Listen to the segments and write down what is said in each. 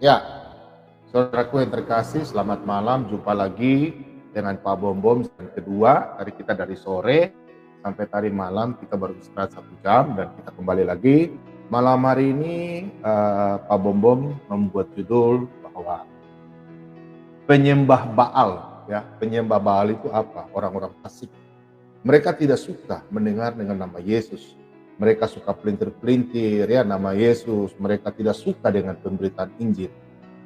Ya, saudaraku yang terkasih, selamat malam. Jumpa lagi dengan Pak Bom yang kedua. Tadi kita dari sore sampai tadi malam kita baru istirahat 1 jam dan kita kembali lagi. Malam hari ini Pak Bom membuat judul bahwa penyembah Baal. Ya, penyembah Baal itu apa? Orang-orang fasik. Mereka tidak suka mendengar dengan nama Yesus. Mereka suka pelintir-pelintir ya nama Yesus. Mereka tidak suka dengan pemberitaan Injil.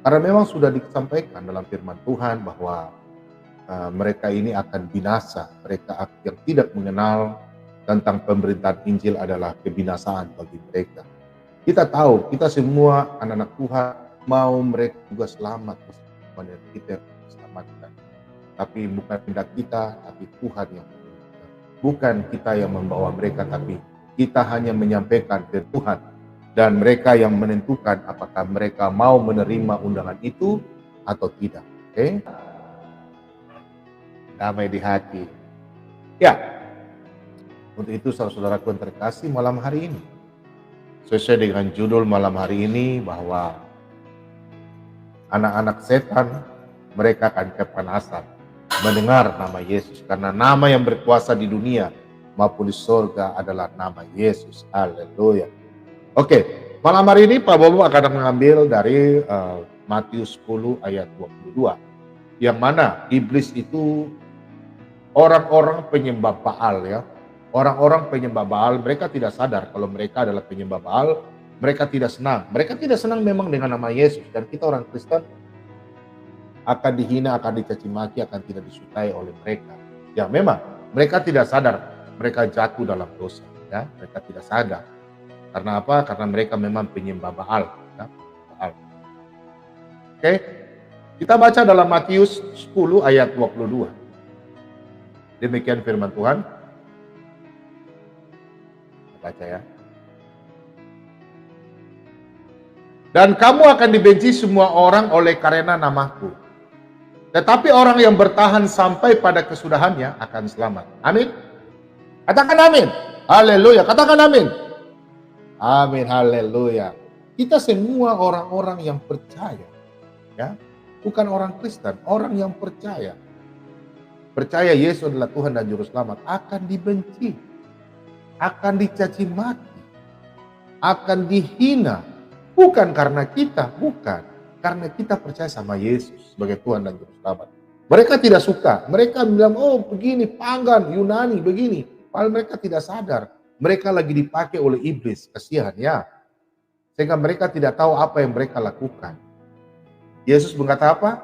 Karena memang sudah disampaikan dalam firman Tuhan bahwa mereka ini akan binasa. Mereka yang tidak mengenal tentang pemberitaan Injil adalah kebinasaan bagi mereka. Kita tahu, kita semua anak-anak Tuhan mau mereka juga selamat. Kita selamatkan. Tapi bukan kehendak kita, tapi Tuhan yang menentukan. Bukan kita yang membawa mereka, tapi kita hanya menyampaikan ke Tuhan. Dan mereka yang menentukan apakah mereka mau menerima undangan itu atau tidak. Oke? Damai di hati. Ya, untuk itu saudara-saudaraku yang terkasih malam hari ini. Sesuai dengan judul malam hari ini bahwa anak-anak setan mereka akan kepanasan mendengar nama Yesus. Karena nama yang berkuasa di dunia maupun di surga adalah nama Yesus. Haleluya. Oke, malam hari ini Pak Bobo akan mengambil dari Matius 10 ayat 22. Yang mana iblis itu orang-orang penyembah Baal ya. Orang-orang penyembah Baal, mereka tidak sadar kalau mereka adalah penyembah Baal. Mereka tidak senang. Mereka tidak senang memang dengan nama Yesus. Dan kita orang Kristen akan dihina, akan dicaci maki, akan tidak disukai oleh mereka. Ya memang mereka tidak sadar mereka jatuh dalam dosa. Ya, mereka tidak sadar. Karena apa? Karena mereka memang penyembah Baal. Ya, Baal. Oke, kita baca dalam Matius 10 ayat 22. Demikian firman Tuhan. Baca ya. Dan kamu akan dibenci semua orang oleh karena namaku. Tetapi orang yang bertahan sampai pada kesudahannya akan selamat. Amin. Katakan amin. Haleluya. Katakan amin. Amin, haleluya. Kita semua orang-orang yang percaya, ya, bukan orang Kristen, orang yang percaya. Percaya Yesus adalah Tuhan dan Juru Selamat, akan dibenci, akan dicaci maki, akan dihina. Bukan karena kita, bukan. Karena kita percaya sama Yesus sebagai Tuhan dan Juru Selamat. Mereka tidak suka, mereka bilang, oh begini, pagan, Yunani, begini. Padahal mereka tidak sadar. Mereka lagi dipakai oleh iblis, kasihan ya. Sehingga mereka tidak tahu apa yang mereka lakukan. Yesus berkata apa?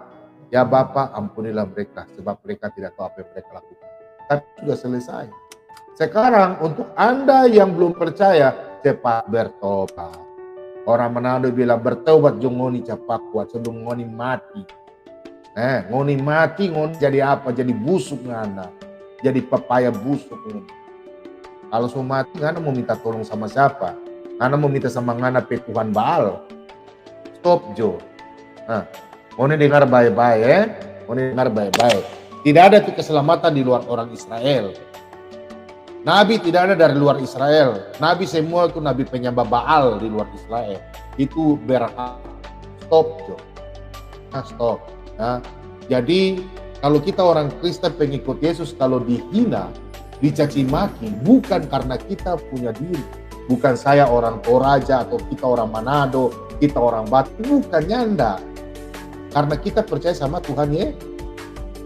Ya Bapa, ampunilah mereka, sebab mereka tidak tahu apa yang mereka lakukan. Tapi sudah selesai. Sekarang untuk Anda yang belum percaya, cepat bertobat. Orang Manado bilang bertobat jong ngoni cepat kuat sebelum ngoni mati. Ngoni mati, ngoni jadi apa? Jadi busuk ngana. Jadi pepaya busuk ngoni. Kalau semua mati, Ngana mau minta tolong sama siapa? Ngana mau minta sama Ngana Tuhan Baal. Stop, Jo. Mau dengar baik-baik ya. Mau dengar baik-baik. Tidak ada tuh keselamatan di luar orang Israel. Nabi tidak ada dari luar Israel. Nabi semua itu nabi penyembah Baal di luar Israel. Itu berhak. Stop, Jo. Stop. Jadi kalau kita orang Kristen pengikut Yesus, kalau dihina, dicaci maki, bukan karena kita punya diri, bukan saya orang Toraja atau kita orang Manado, kita orang Batu, bukan nyanda. Karena kita percaya sama Tuhan ya.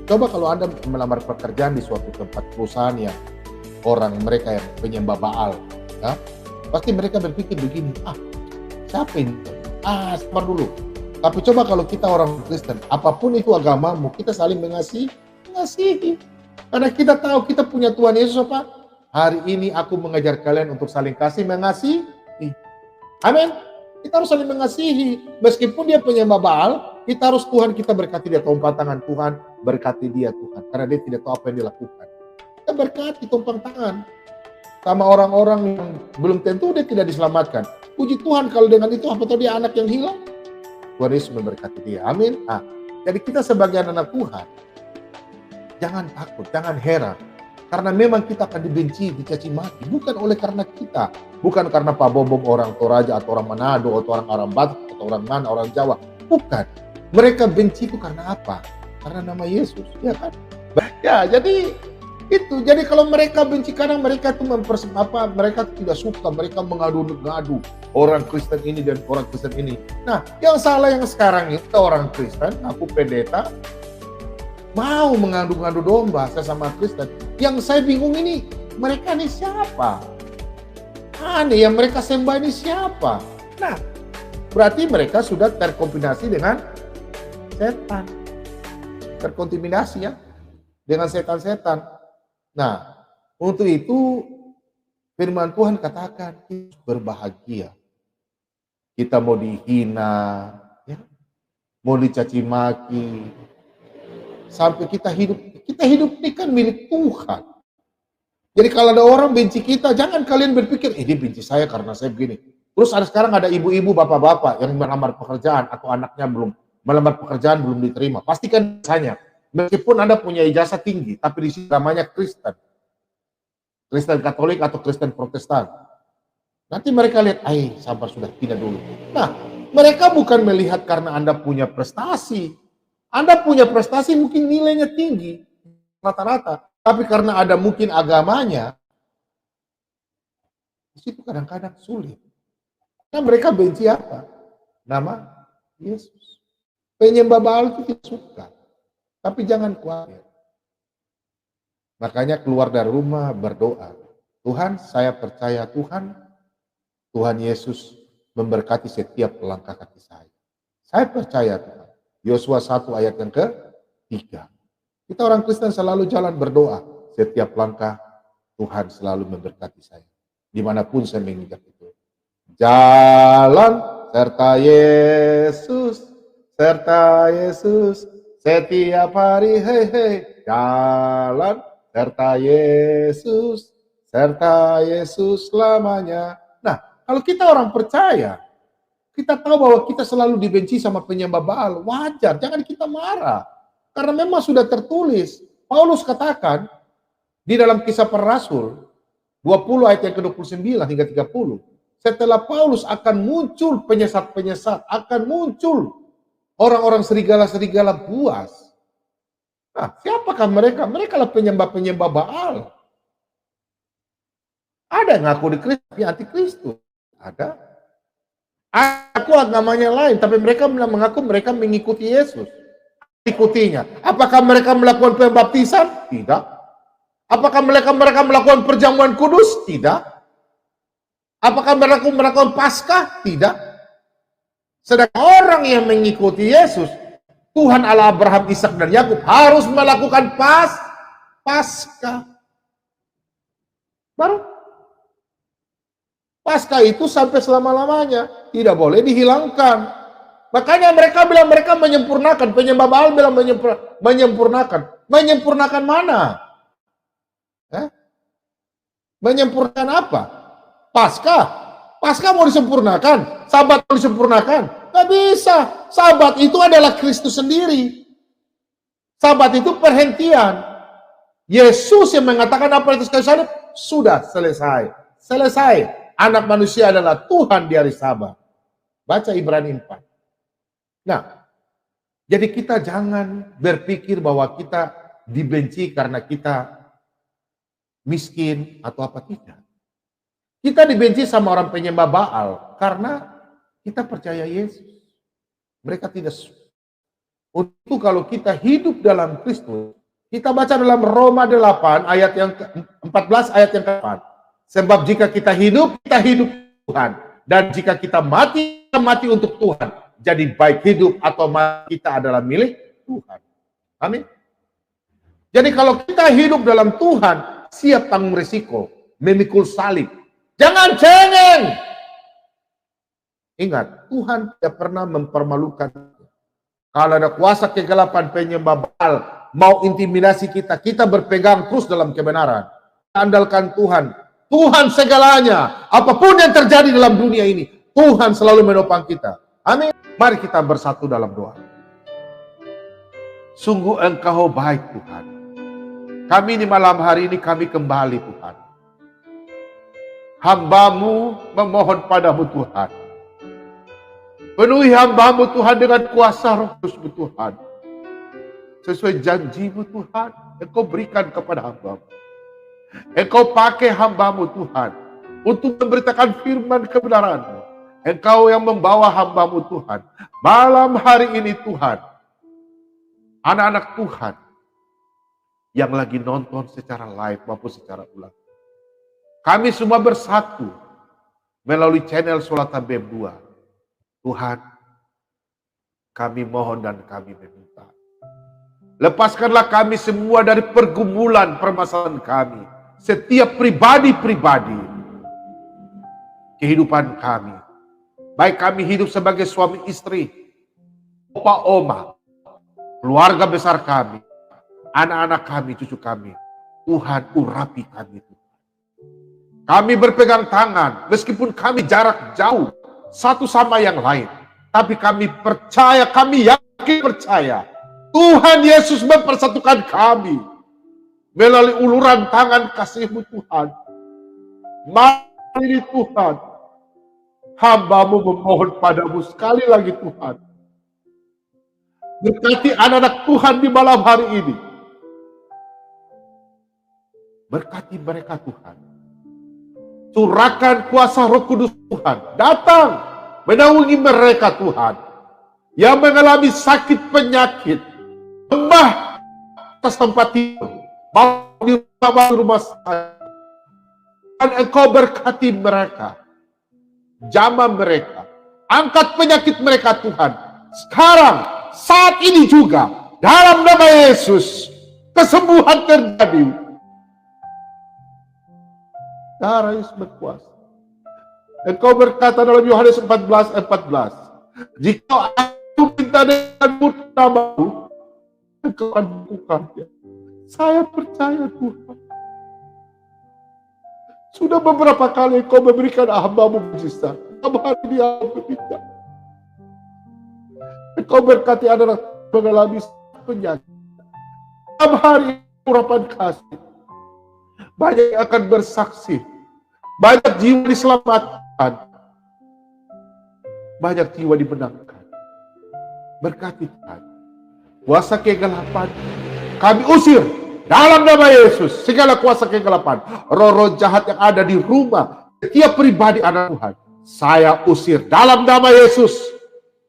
Coba kalau Anda melamar pekerjaan di suatu tempat perusahaan yang orang mereka yang penyembah Baal, ya, pasti mereka berpikir begini, siapa ini? Sabar dulu. Tapi coba kalau kita orang Kristen, apapun itu agamamu, kita saling mengasihi. Karena kita tahu kita punya Tuhan Yesus apa? Hari ini aku mengajar kalian untuk saling kasih mengasihi. Amin. Kita harus saling mengasihi. Meskipun dia penyembah Baal, kita harus Tuhan kita berkati dia. Tumpang tangan Tuhan, berkati dia Tuhan. Karena dia tidak tahu apa yang dia lakukan. Kita berkati tumpang tangan. Sama orang-orang yang belum tentu dia tidak diselamatkan. Puji Tuhan kalau dengan itu apa tahu dia anak yang hilang. Tuhan Yesus memberkati dia. Amin. Jadi kita sebagai anak Tuhan, jangan takut, jangan heran. Karena memang kita akan dibenci, dicaci maki. Bukan oleh karena kita. Bukan karena Pak Bobom orang Toraja atau orang Manado atau orang Batu atau orang mana, orang Jawa. Bukan. Mereka benci itu karena apa? Karena nama Yesus, ya kan? Ya, jadi itu. Jadi kalau mereka benci karena mereka itu mereka tidak suka, mereka mengadu-ngadu orang Kristen ini dan orang Kristen ini. Nah, yang salah yang sekarang itu orang Kristen, aku pendeta, mau mengadu-ngadu domba sesama Kristen. Yang saya bingung ini, mereka ini siapa? Aneh, yang mereka sembah ini siapa? Nah, berarti mereka sudah terkombinasi dengan setan. Terkontaminasi ya, dengan setan-setan. Nah, untuk itu firman Tuhan katakan, kita berbahagia. Kita mau dihina, ya, mau dicaci maki, sampai kita hidup ini kan milik Tuhan. Jadi kalau ada orang benci kita, jangan kalian berpikir, dia benci saya karena saya begini. Terus sekarang ada ibu-ibu, bapak-bapak yang melamar pekerjaan atau anaknya melamar pekerjaan belum diterima. Pastikan misalnya, meskipun Anda punya ijazah tinggi, tapi di sini namanya Kristen. Kristen Katolik atau Kristen Protestan. Nanti mereka lihat, sabar sudah, tidak dulu. Nah, mereka bukan melihat karena Anda punya prestasi. Anda punya prestasi mungkin nilainya tinggi, rata-rata. Tapi karena ada mungkin agamanya, di situ kadang-kadang sulit. Karena mereka benci apa? Nama Yesus. Penyembah Baal itu tidak suka. Tapi jangan khawatir. Makanya keluar dari rumah berdoa. Tuhan, saya percaya Tuhan Yesus memberkati setiap langkah kaki saya. Saya percaya Tuhan. Yosua 1 ayat yang ke-3. Kita orang Kristen selalu jalan berdoa. Setiap langkah Tuhan selalu memberkati saya. Dimanapun saya menginjak itu. Jalan serta Yesus. Setiap hari, jalan serta Yesus selamanya. Nah, kalau kita orang percaya, kita tahu bahwa kita selalu dibenci sama penyembah Baal, wajar, jangan kita marah. Karena memang sudah tertulis, Paulus katakan di dalam Kisah Para Rasul 20 ayat yang ke-29 hingga 30, setelah Paulus akan muncul penyesat-penyesat, akan muncul orang-orang serigala-serigala buas. Nah, siapakah mereka? Mereka lah penyembah-penyembah Baal. Ada yang ngaku di Kristus, tapi anti-Kristus. Ada. Aku agamanya lain, tapi mereka mengaku mereka mengikuti Yesus. Ikutinya. Apakah mereka melakukan pembaptisan? Tidak. Apakah mereka melakukan perjamuan kudus? Tidak. Apakah mereka melakukan Paskah? Tidak. Sedangkan orang yang mengikuti Yesus, Tuhan Allah Abraham, Ishak dan Yakub harus melakukan Paskah. Baru Paskah itu sampai selama-lamanya, tidak boleh dihilangkan. Makanya mereka bilang mereka menyempurnakan, penyembah Baal bilang menyempurnakan. Menyempurnakan mana? Menyempurnakan apa? Paskah mau disempurnakan, Sabat mau disempurnakan. Nggak bisa. Sabat itu adalah Kristus sendiri. Sabat itu perhentian. Yesus yang mengatakan apa itu kayu salib, sudah selesai. Selesai. Anak manusia adalah Tuhan di hari Sabat. Baca Ibrani 4. Nah, jadi kita jangan berpikir bahwa kita dibenci karena kita miskin atau apa, tidak. Kita dibenci sama orang penyembah Baal karena kita percaya Yesus. Mereka tidak. Untuk kalau kita hidup dalam Kristus, kita baca dalam Roma 8 ayat yang ke-14 ayat yang ke-4. Sebab jika kita hidup Tuhan, dan jika kita mati untuk Tuhan. Jadi baik hidup atau mati kita adalah milik Tuhan. Amin. Jadi kalau kita hidup dalam Tuhan, siap tanggung risiko, memikul salib. Jangan cengeng. Ingat, Tuhan tidak pernah mempermalukan. Kalau ada kuasa kegelapan penyembah Baal mau intimidasi kita, kita berpegang terus dalam kebenaran. Andalkan Tuhan. Tuhan segalanya. Apapun yang terjadi dalam dunia ini, Tuhan selalu menopang kita. Amin. Mari kita bersatu dalam doa. Sungguh Engkau baik Tuhan. Kami di malam hari ini kami kembali Tuhan. Hamba-Mu memohon padamu Tuhan. Penuhi hamba-Mu Tuhan dengan kuasa Roh Kudus-Mu Tuhan. Sesuai janji-Mu Tuhan, Engkau berikan kepada hamba-Mu. Engkau pakai hamba-Mu Tuhan untuk memberitakan firman kebenaran-Mu. Engkau yang membawa hamba-Mu Tuhan. Malam hari ini Tuhan, anak-anak Tuhan yang lagi nonton secara live maupun secara ulang, kami semua bersatu melalui channel Sholatan BEM 2. Tuhan, kami mohon dan kami meminta, lepaskanlah kami semua dari pergumulan permasalahan kami. Setiap pribadi-pribadi kehidupan kami, baik kami hidup sebagai suami istri, opa oma, keluarga besar kami, anak-anak kami, cucu kami, Tuhan urapi kami. Kami berpegang tangan, meskipun kami jarak jauh satu sama yang lain, tapi kami percaya, kami yakin percaya, Tuhan Yesus mempersatukan kami melalui uluran tangan kasih-Mu Tuhan. Mari Tuhan, hamba-Mu memohon padamu sekali lagi Tuhan, berkati anak-anak Tuhan di malam hari ini. Berkati mereka Tuhan. Curahkan kuasa Roh Kudus Tuhan. Datang menaungi mereka Tuhan. Yang mengalami sakit penyakit. Lemah atas tempat tidur. Mau di rumah saya. Dan Engkau berkati mereka. Jamah mereka. Angkat penyakit mereka Tuhan. Sekarang, saat ini juga. Dalam nama Yesus. Kesembuhan terjadi. Darah Yesus berkuasa. Engkau berkata dalam Yohanes 14:14, jika aku minta dengan namamu, Engkau akan melakukannya. Saya percaya Tuhan. Sudah beberapa kali Engkau memberikan hamba-Mu mujizat. Dalam hari ini aku minta. Engkau berkati anak-anak mengalami penyakit. Dalam hari ini urapan kasih. Banyak yang akan bersaksi. Banyak jiwa diselamatkan. Banyak jiwa dimenangkan. Berkati Tuhan. Kuasa kegelapan kami usir dalam nama Yesus. Segala kuasa kegelapan, roh-roh jahat yang ada di rumah setiap pribadi anak Tuhan, saya usir dalam nama Yesus.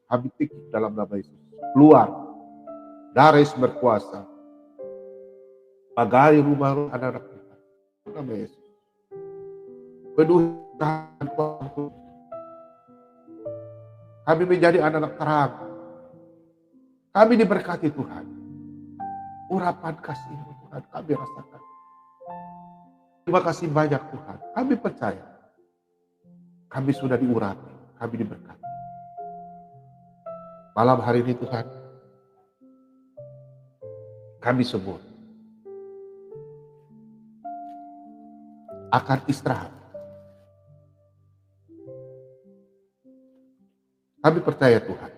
Kami tikik dalam nama Yesus. Keluar. Darah Yesus berkuasa. Pagari rumah anak-anak Tuhan. Nama Yesus. Penuhi Tuhan. Kami menjadi anak-anak terang. Kami diberkati Tuhan. Urapan kasih Tuhan kami rasakan. Terima kasih banyak Tuhan. Kami percaya. Kami sudah diurapi. Kami diberkati. Malam hari ini Tuhan. Kami semua akan istirahat. Kami percaya Tuhan.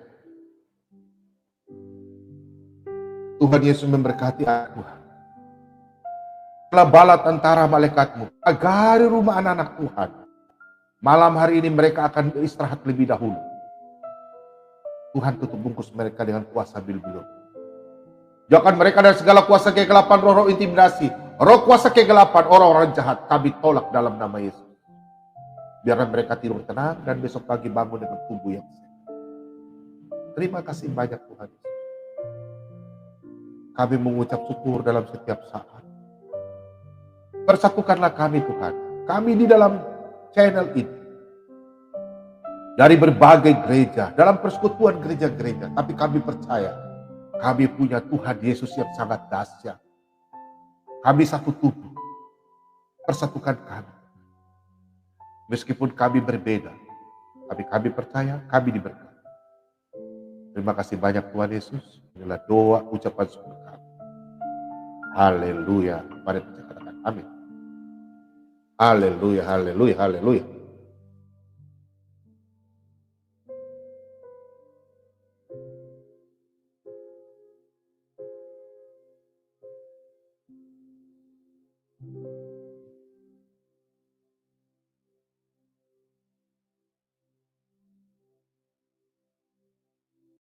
Tuhan Yesus memberkati Tuhan. Telah bala tentara malaikat-Mu agar rumah anak-anak Tuhan. Malam hari ini mereka akan beristirahat lebih dahulu. Tuhan tutup bungkus mereka dengan kuasa bil-bil. Jauhkan mereka dari segala kuasa kegelapan, roh-roh intimidasi, roh kuasa kegelapan, orang-orang jahat. Kami tolak dalam nama Yesus. Biarlah mereka tidur tenang dan besok pagi bangun dengan tubuh yang sehat. Terima kasih banyak Tuhan. Kami mengucap syukur dalam setiap saat. Persatukanlah kami Tuhan. Kami di dalam channel ini. Dari berbagai gereja, dalam persekutuan gereja-gereja. Tapi kami percaya, kami punya Tuhan Yesus yang sangat dahsyat. Kami satu tubuh. Persatukan kami. Meskipun kami berbeda, tapi kami percaya, kami diberkati. Terima kasih banyak Tuhan Yesus. Inilah doa ucapan syukur kami. Haleluya. Mari kita katakan amin. Haleluya, haleluya, haleluya.